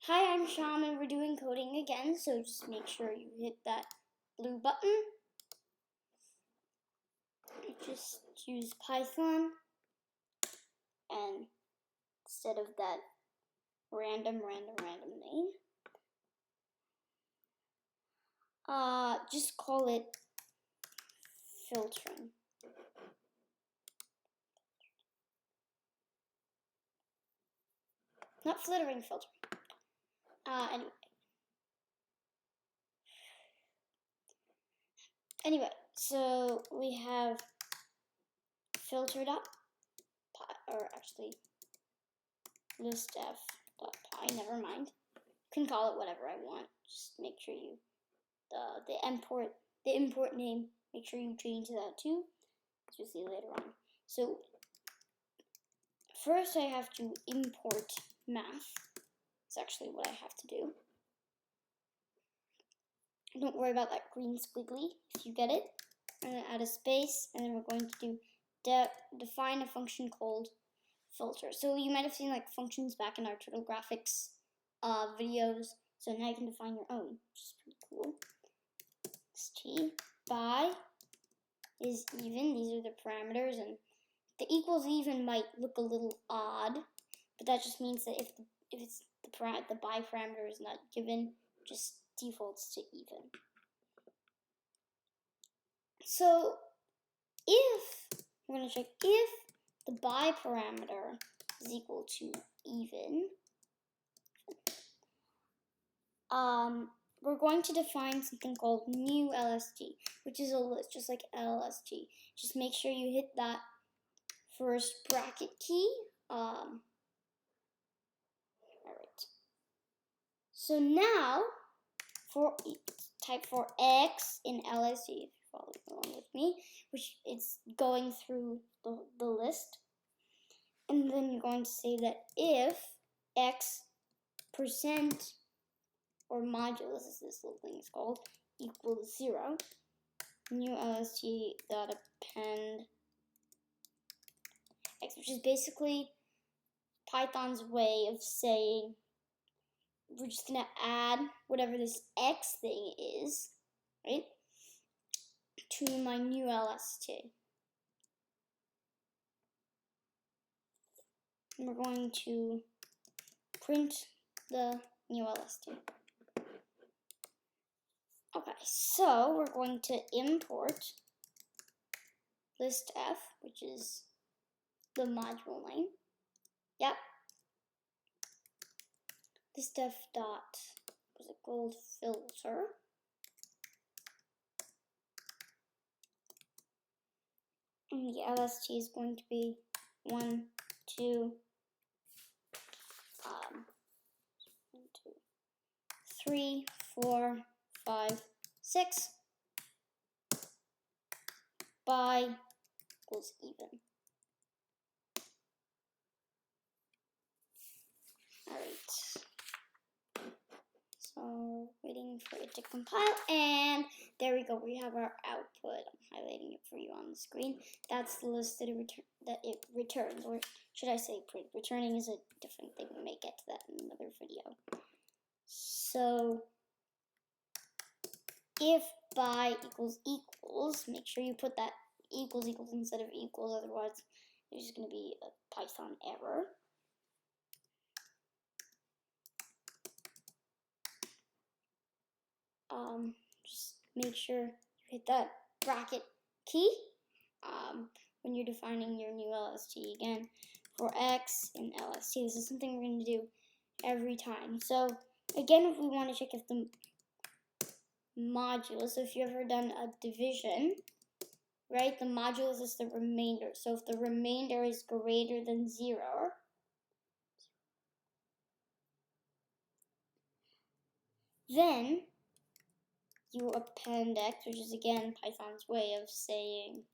Hi, I'm Shyam and we're doing coding again, so just make sure you hit that blue button. Just use Python, and instead of that random name, just call it filtering. Not flittering, filtering. Anyway, so we have filtered up, or actually listf.py, never mind. You can call it whatever I want. Just make sure you, the import name, make sure you change that too, as you'll see later on. So first I have to import math. It's actually what I have to do. Don't worry about that green squiggly if you get it. I'm going to add a space, and then we're going to do define a function called filter. So you might have seen like functions back in our Turtle Graphics videos. So now you can define your own, which is pretty cool. St by is even. These are the parameters, and the equals even might look a little odd, but that just means that if it's the by parameter is not given, just defaults to even. So if we're going to check if the by parameter is equal to even, we're going to define something called new LST, which is a list, just like LST. Just make sure you hit that first bracket key. All right. So now, type for x in LST, if you're following along with me, which it's going through the list. And then you're going to say that if x percent, or modulus, as this little thing is called, equals 0, new LST dot append x, which is basically Python's way of saying we're just going to add whatever this x thing is, right, to my new LST. And we're going to print the new LST. Okay, so we're going to import listf, which is the module name. Yep. Listf dot, was it gold filter? And the LST is going to be 1, 2, 3, 4, 5, 6 by equals even. Alright. So waiting for it to compile, and there we go. We have our output. I'm highlighting it for you on the screen. That's the list that it returns, or should I say print? Returning is a different thing. We may get to that in another video. So if by equals, make sure you put that equals instead of equals, otherwise there's just going to be a Python error. Just make sure you hit that bracket key when you're defining your new LST. Again, for x in LST, this is something we're going to do every time. So again, if we want to check if the modulus, so if you've ever done a division, right, the modulus is the remainder. So if the remainder is greater than 0, then you append x, which is again Python's way of saying,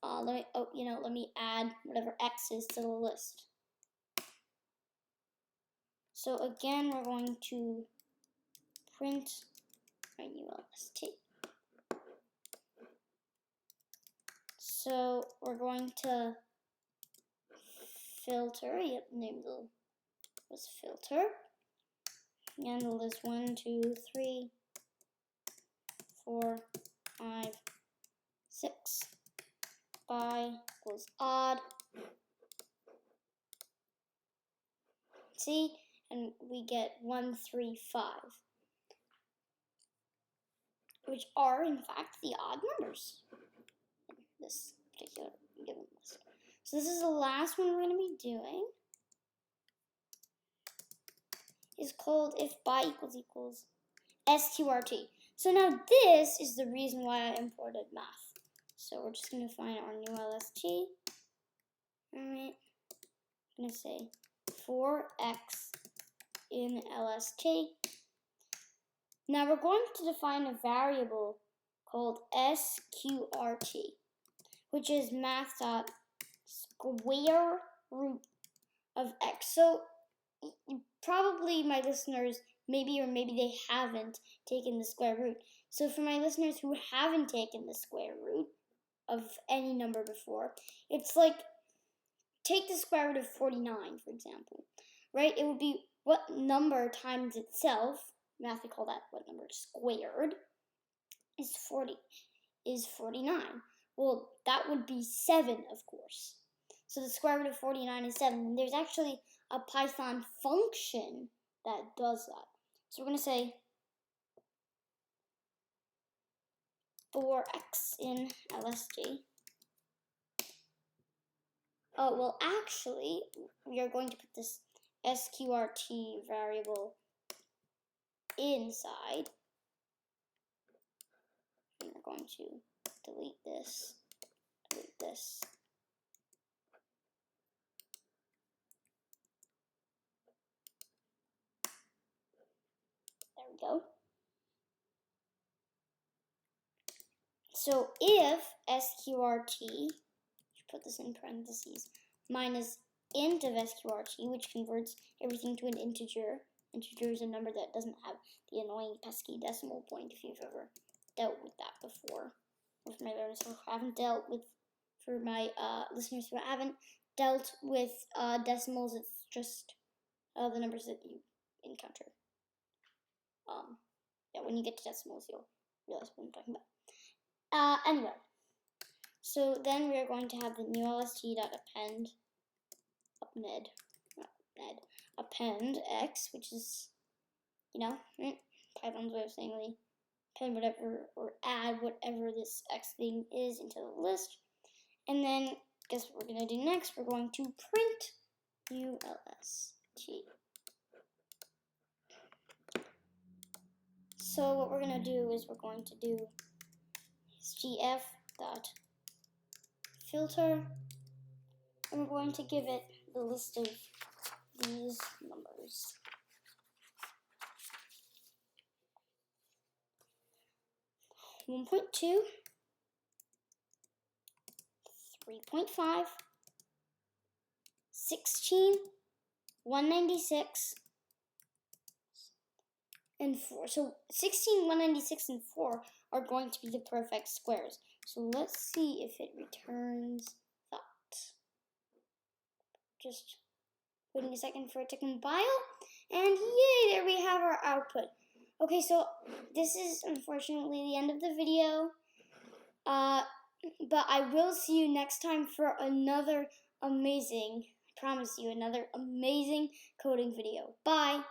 let me add whatever x is to the list. So again, we're going to print my new LST. So we're going to filter. Yep, name was filter. And the list 1, 2, 3, 4, 5, 6. By equals odd. See? And we get 1, 3, 5. Which are, in fact, the odd numbers in this particular given list. So this is the last one we're going to be doing. Is called if by equals sqrt. So now this is the reason why I imported math. So we're just going to find our new LST. Alright. I'm going to say 4x in LST. Now we're going to define a variable called sqrt, which is math.square root of x. So probably my listeners, maybe or maybe they haven't taken the square root. So for my listeners who haven't taken the square root of any number before, it's like take the square root of 49, for example, right? It would be what number times itself, math we call that what number squared, is 49. Well, that would be 7, of course. So the square root of 49 is 7. And there's actually a Python function that does that. So we're going to say 4x in LST. Oh, well, actually, we are going to put this sqrt variable inside. And we're going to delete this, delete this. There we go. So if sqrt, put this in parentheses, minus int of sqrt, which converts everything to an integer. Integer is a number that doesn't have the annoying pesky decimal point, if you've ever dealt with that before. Or for my learners who haven't dealt with, for my listeners who haven't dealt with decimals, it's just the numbers that you encounter. Yeah, when you get to decimals, you'll realize what I'm talking about. Anyway, so then we are going to have the new lst.append append x, which is, you know, Python's way of saying we append whatever or add whatever this x thing is into the list. And then guess what we're going to do next? We're going to print ulst. So what we're going to do is we're going to do gf.filter, and we're going to give it the list of these numbers. 1.2, 3.5, 16, 196, and 4. So 16, 196, and 4 are going to be the perfect squares. So let's see if it returns that. Just waiting a second for it to compile. And yay, there we have our output. Okay, so this is unfortunately the end of the video. But I will see you next time for another amazing, I promise you, another amazing coding video. Bye!